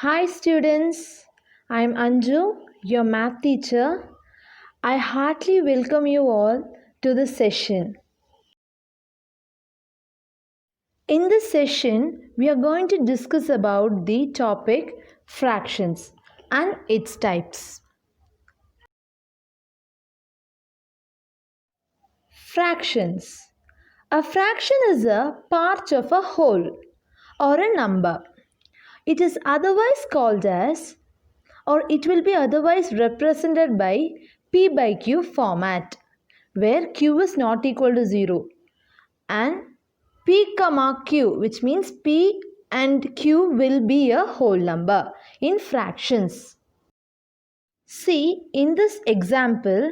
Hi students, I'm Anju, your math teacher. I heartily welcome you all to this session. In this session, we are going to discuss about the topic fractions and its types. Fractions. A fraction is a part of a whole or a number. It is otherwise called as or it will be otherwise represented by P by Q format, where Q is not equal to 0 and P comma Q, which means P and Q will be a whole number in fractions. See, in this example,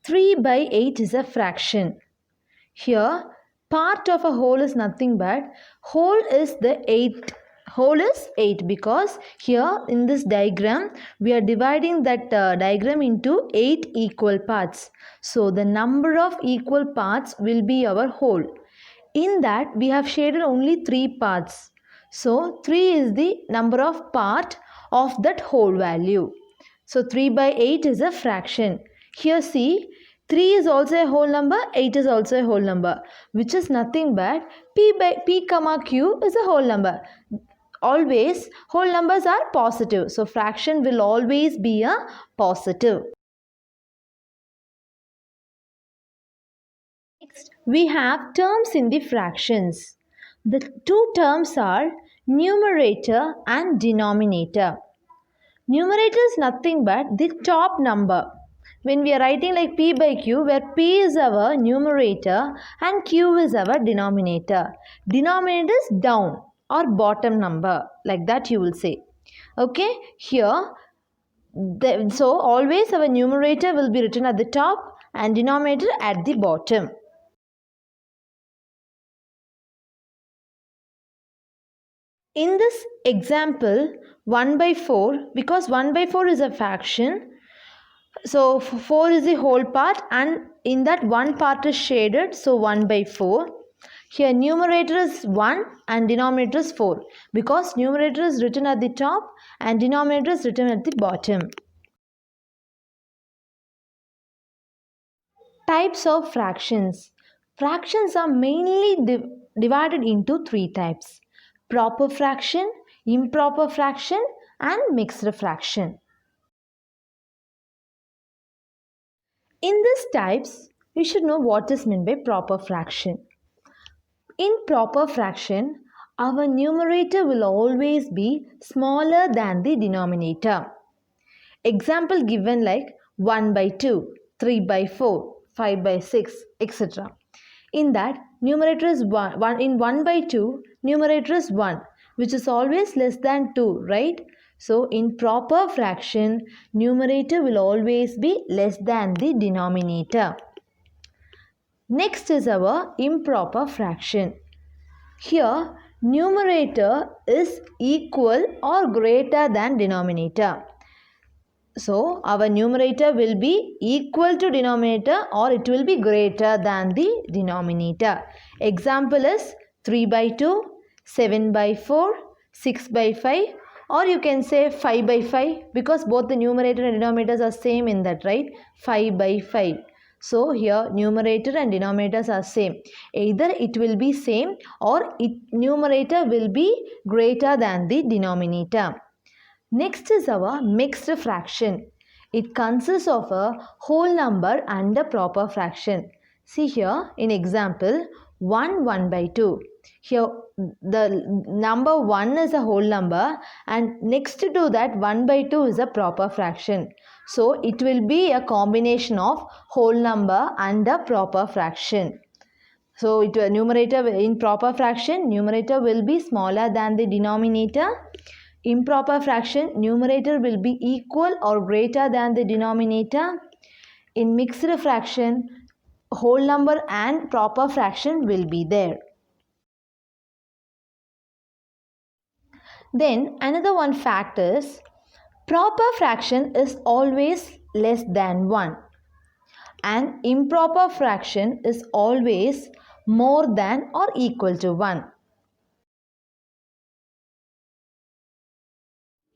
3 by 8 is a fraction. Here, part of a whole is nothing but whole is the 8. Whole is 8 because here in this diagram we are dividing that diagram into 8 equal parts. So the number of equal parts will be our whole. In that we have shaded only 3 parts. So 3 is the number of part of that whole value. So 3 by 8 is a fraction. Here see, 3 is also a whole number, 8 is also a whole number, which is nothing but P comma Q is a whole number. Always whole numbers are positive. So fraction will always be a positive. Next, we have terms in the fractions. The two terms are numerator and denominator. Numerator is nothing but the top number. When we are writing like P by Q, where P is our numerator and Q is our denominator. Denominator is down or bottom number, like that you will say. Okay, here, so always our numerator will be written at the top and denominator at the bottom. In this example, 1 by 4, because 1 by 4 is a fraction, so 4 is the whole part and in that one part is shaded, so 1 by 4. Here numerator is 1 and denominator is 4 because numerator is written at the top and denominator is written at the bottom. Types of fractions. Fractions are mainly divided into 3 types: proper fraction, improper fraction and mixed fraction. In these types, we should know what is meant by proper fraction. In proper fraction, our numerator will always be smaller than the denominator. Example given like 1 by 2, 3 by 4, 5 by 6, etc. In that, numerator is 1. In 1 by 2, numerator is 1, which is always less than 2, right? So, in proper fraction, numerator will always be less than the denominator. Next is our improper fraction. Here, numerator is equal or greater than denominator. So, our numerator will be equal to denominator or it will be greater than the denominator. Example is 3 by 2, 7 by 4, 6 by 5, or you can say 5 by 5 because both the numerator and denominators are same in that, right? 5 by 5. So here numerator and denominators are same. Either it will be same or numerator will be greater than the denominator. Next is our mixed fraction. It consists of a whole number and a proper fraction. See here in example 1 by 2. Here the number 1 is a whole number and next to that 1 by 2 is a proper fraction. So it will be a combination of whole number and a proper fraction. So numerator in proper fraction, numerator will be smaller than the denominator. Improper fraction, numerator will be equal or greater than the denominator. In mixed fraction, whole number and proper fraction will be there. Then another one fact is proper fraction is always less than 1 and improper fraction is always more than or equal to 1.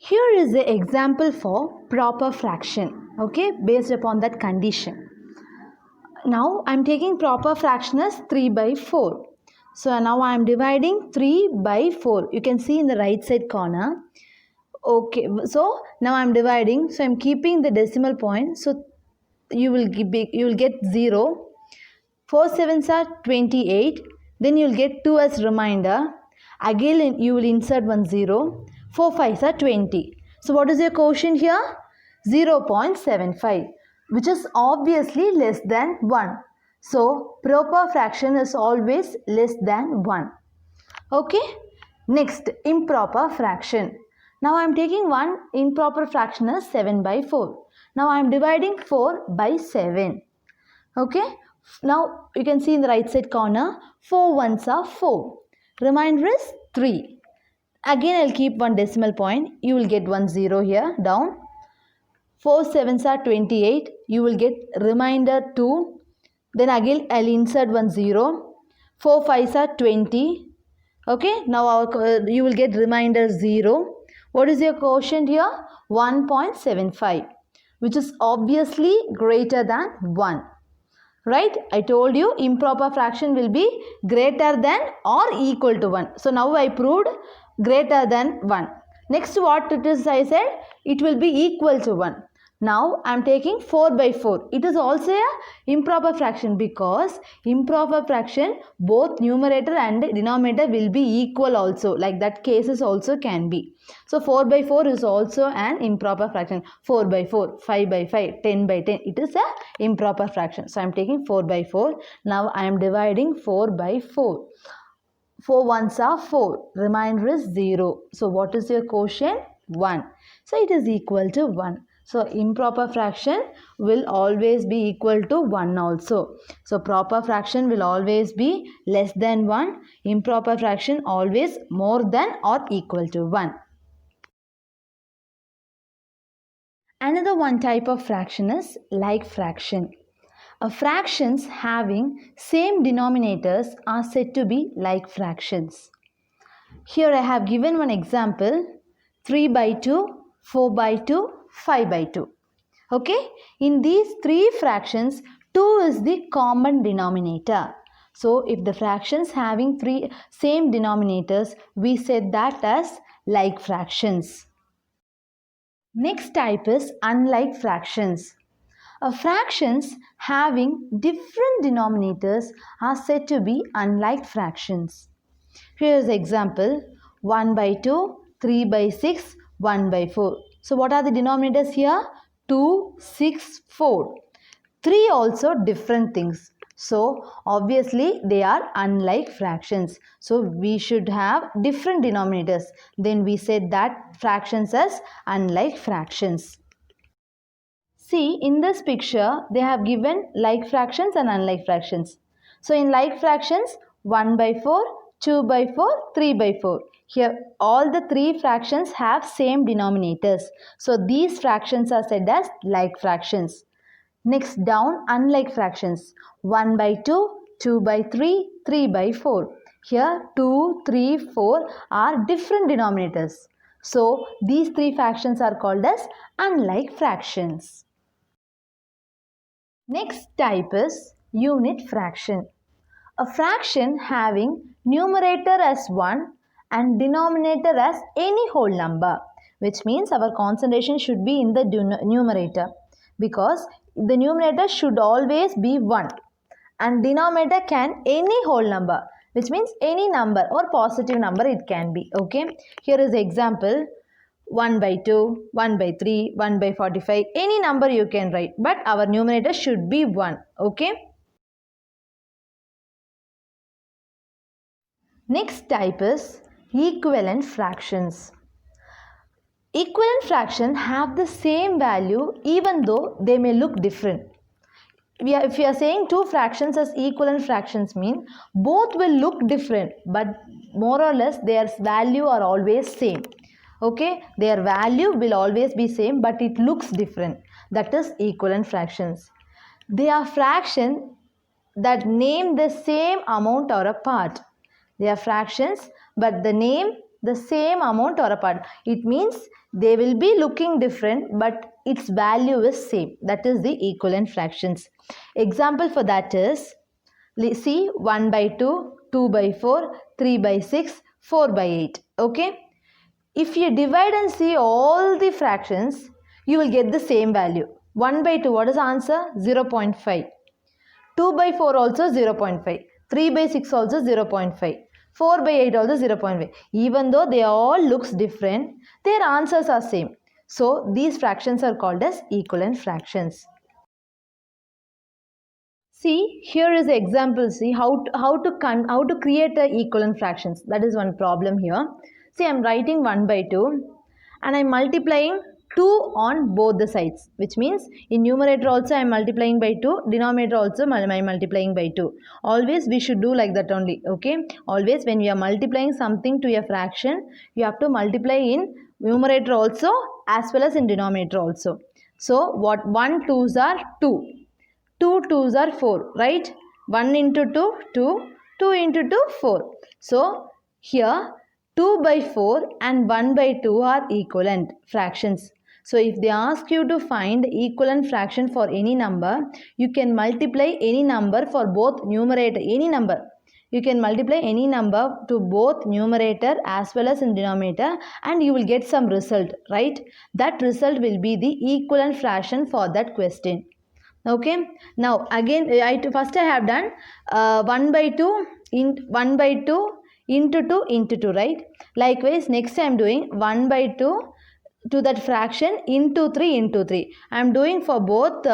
Here is the example for proper fraction, okay, based upon that condition. Now I am taking proper fraction as 3 by 4. So now I am dividing 3 by 4. You can see in the right side corner. Okay, so now I am dividing. So I am keeping the decimal point. So you will get 0. 4 sevens are 28. Then you will get 2 as reminder. Again you will insert 1 0. 4 fives are 20. So what is your quotient here? 0.75, which is obviously less than 1. So proper fraction is always less than 1. Okay. Next, improper fraction. Now I am taking one improper fraction as 7 by 4. Now I am dividing 4 by 7. Okay. Now you can see in the right side corner, 4 ones are 4. Remainder is 3. Again I will keep one decimal point. You will get 1 0 here down. 4 sevens are 28. You will get remainder 2. Then again I will insert 1 0. 4 fives are 20. Okay, now you will get remainder 0. What is your quotient here? 1.75, which is obviously greater than 1. Right? I told you improper fraction will be greater than or equal to 1. So now I proved greater than 1. Next, what it is, I said it will be equal to 1. Now I am taking 4 by 4. It is also a improper fraction because improper fraction both numerator and denominator will be equal also. Like that cases also can be. So 4 by 4 is also an improper fraction. 4 by 4, 5 by 5, 10 by 10. It is a improper fraction. So I am taking 4 by 4. Now I am dividing 4 by 4. 4 ones are 4. Remainder is 0. So what is your quotient? 1. So it is equal to 1. So improper fraction will always be equal to 1 also. So proper fraction will always be less than 1. Improper fraction always more than or equal to 1. Another one type of fraction is like fraction. Fractions having same denominators are said to be like fractions. Here I have given one example, 3 by 2, 4 by 2, 5 by 2. Okay, in these three fractions, 2 is the common denominator. So if the fractions having three same denominators, we said that as like fractions. Next type is unlike fractions. Fractions having different denominators are said to be unlike fractions. Here is the example, 1 by 2, 3 by 6, 1 by 4. So what are the denominators here? 2, 6, 4. 3 also different things. So obviously they are unlike fractions. So we should have different denominators. Then we said that fractions as unlike fractions. See, in this picture, they have given like fractions and unlike fractions. So, in like fractions, 1 by 4, 2 by 4, 3 by 4. Here, all the three fractions have same denominators. So, these fractions are said as like fractions. Next, down, unlike fractions. 1 by 2, 2 by 3, 3 by 4. Here, 2, 3, 4 are different denominators. So, these three fractions are called as unlike fractions. Next type is unit fraction. A fraction having numerator as 1 and denominator as any whole number, which means our concentration should be in the numerator because the numerator should always be 1 and denominator can any whole number, which means any number or positive number it can be. Okay, here is the example, 1 by 2, 1 by 3, 1 by 45, any number you can write, but our numerator should be 1. Okay. Next type is equivalent fractions. Equivalent fractions have the same value even though they may look different. If we are saying two fractions as equivalent fractions mean both will look different, but more or less their value are always same. Okay, their value will always be same but it looks different. That is equivalent fractions. They are fractions that name the same amount or a part. They are fractions but the name the same amount or apart. It means they will be looking different but its value is same. That is the equivalent fractions. Example for that is, see, 1 by 2, 2 by 4, 3 by 6, 4 by 8. Okay. If you divide and see all the fractions, you will get the same value. 1 by 2, what is the answer? 0.5. 2 by 4 also 0.5. 3 by 6 also 0.5. 4 by 8 also 0.5. Even though they all looks different, their answers are same. So these fractions are called as equivalent fractions. See, here is an example. See how to create a equivalent fractions. That is one problem here. See, I am writing 1 by 2 and I am multiplying 2 on both the sides, which means in numerator also I am multiplying by 2, denominator also I am multiplying by 2. Always we should do like that only. Okay. Always when you are multiplying something to a fraction, you have to multiply in numerator also as well as in denominator also. So what 1 2s are 2. 2 2s are 4, right? 1 into 2, 2. 2 into 2, 4. So here 2 by 4 and 1 by 2 are equivalent fractions. So if they ask you to find the equivalent fraction for any number, you can multiply any number for both numerator, any number. You can multiply any number to both numerator as well as in denominator and you will get some result, right? That result will be the equivalent fraction for that question. Okay. Now again, first I have done 1 by 2 in 1 by 2 into 2 into 2, right? Likewise, next I am doing 1 by 2 to that fraction into 3 into 3. I am doing for both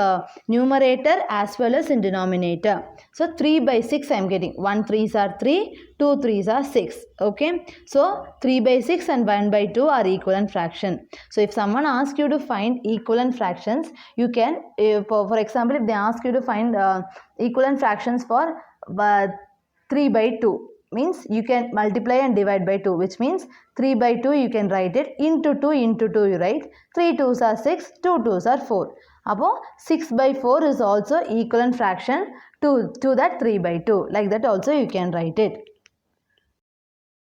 numerator as well as in denominator. So 3 by 6 I am getting. 1 3s are 3, 2 3s are 6. Okay. So 3 by 6 and 1 by 2 are equivalent fraction. So if someone asks you to find equivalent fractions, you can, for example, if they ask you to find equivalent fractions for 3 by 2. Means you can multiply and divide by 2, which means 3 by 2 you can write it into 2 into 2 you write. 3 2s are 6, 2 2s are 4. Above 6 by 4 is also equivalent fraction to that 3 by 2. Like that also you can write it.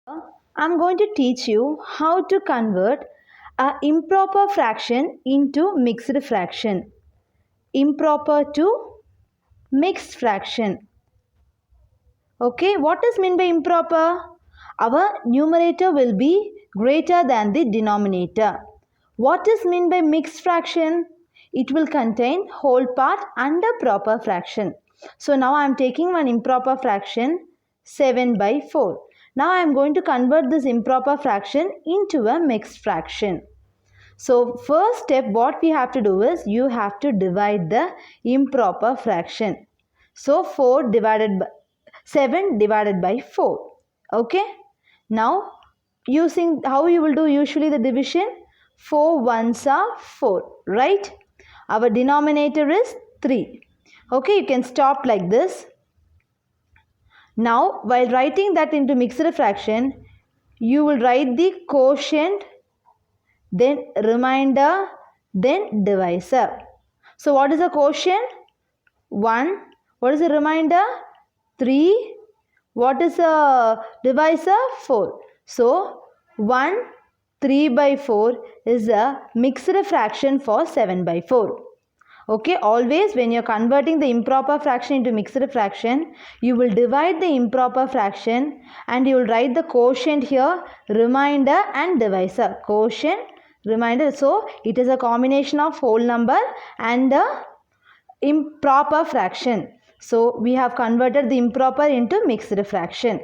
I am going to teach you how to convert an improper fraction into mixed fraction. Improper to mixed fraction. Okay, what is meant by improper? Our numerator will be greater than the denominator. What is meant by mixed fraction? It will contain whole part and a proper fraction. So now I am taking one improper fraction, 7 by 4. Now I am going to convert this improper fraction into a mixed fraction. So first step what we have to do is you have to divide the improper fraction. So 7 divided by 4. Okay. Now using how you will do usually the division, 4 ones are 4, right? Our denominator is 3. Okay, you can stop like this. Now while writing that into mixed fraction, you will write the quotient, then remainder, then divisor. So what is the quotient? 1. What is the remainder? 3. What is a divisor? 4. So 1 3 by 4 is a mixed fraction for 7 by 4. Okay, always when you are converting the improper fraction into mixed fraction, you will divide the improper fraction and you will write the quotient here, remainder and divisor. Quotient, remainder. So it is a combination of whole number and the improper fraction. So we have converted the improper into mixed fraction.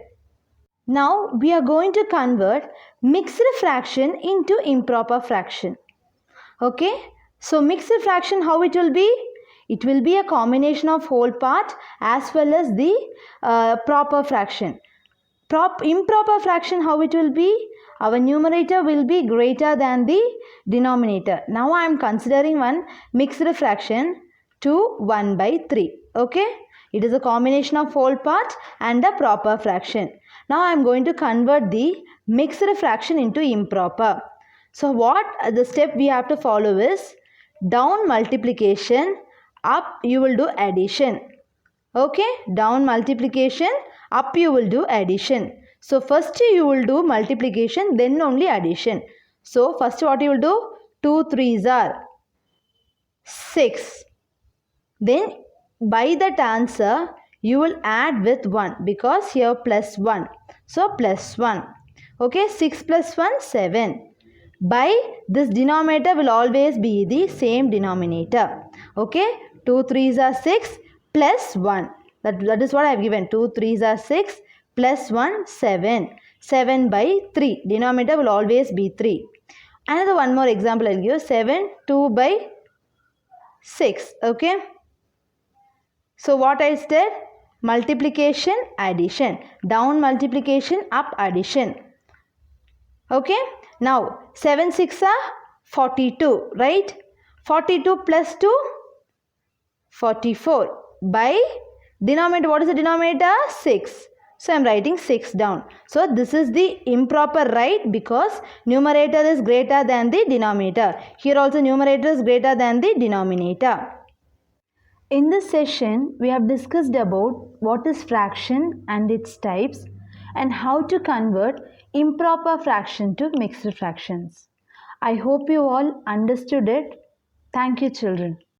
Now we are going to convert mixed fraction into improper fraction. Okay. So mixed fraction, how it will be? It will be a combination of whole part as well as the proper fraction. Improper fraction, how it will be? Our numerator will be greater than the denominator. Now I am considering one mixed fraction to 1 by 3. Okay. It is a combination of whole part and a proper fraction. Now I am going to convert the mixed fraction into improper. So what the step we have to follow is down multiplication, up you will do addition. Okay, down multiplication, up you will do addition. So first you will do multiplication, then only addition. So first what you will do? 2 3s are 6. Then by that answer you will add with 1 because here plus 1. So plus 1. Okay, 6 plus 1 7. By this denominator will always be the same denominator. Okay, 2 3s are 6 plus 1. That is what I have given. 2 3s are 6 plus 1 7. 7 by 3. Denominator will always be 3. Another one more example I will give. 7 2 by 6. Okay. So what I said? Multiplication, addition. Down multiplication, up addition. Okay. Now 7 6 are 42, right? 42 plus 2, 44. By denominator, what is the denominator? 6. So I am writing 6 down. So this is the improper right because numerator is greater than the denominator. Here also numerator is greater than the denominator. In this session, we have discussed about what is fraction and its types and how to convert improper fraction to mixed fractions. I hope you all understood it. Thank you, children.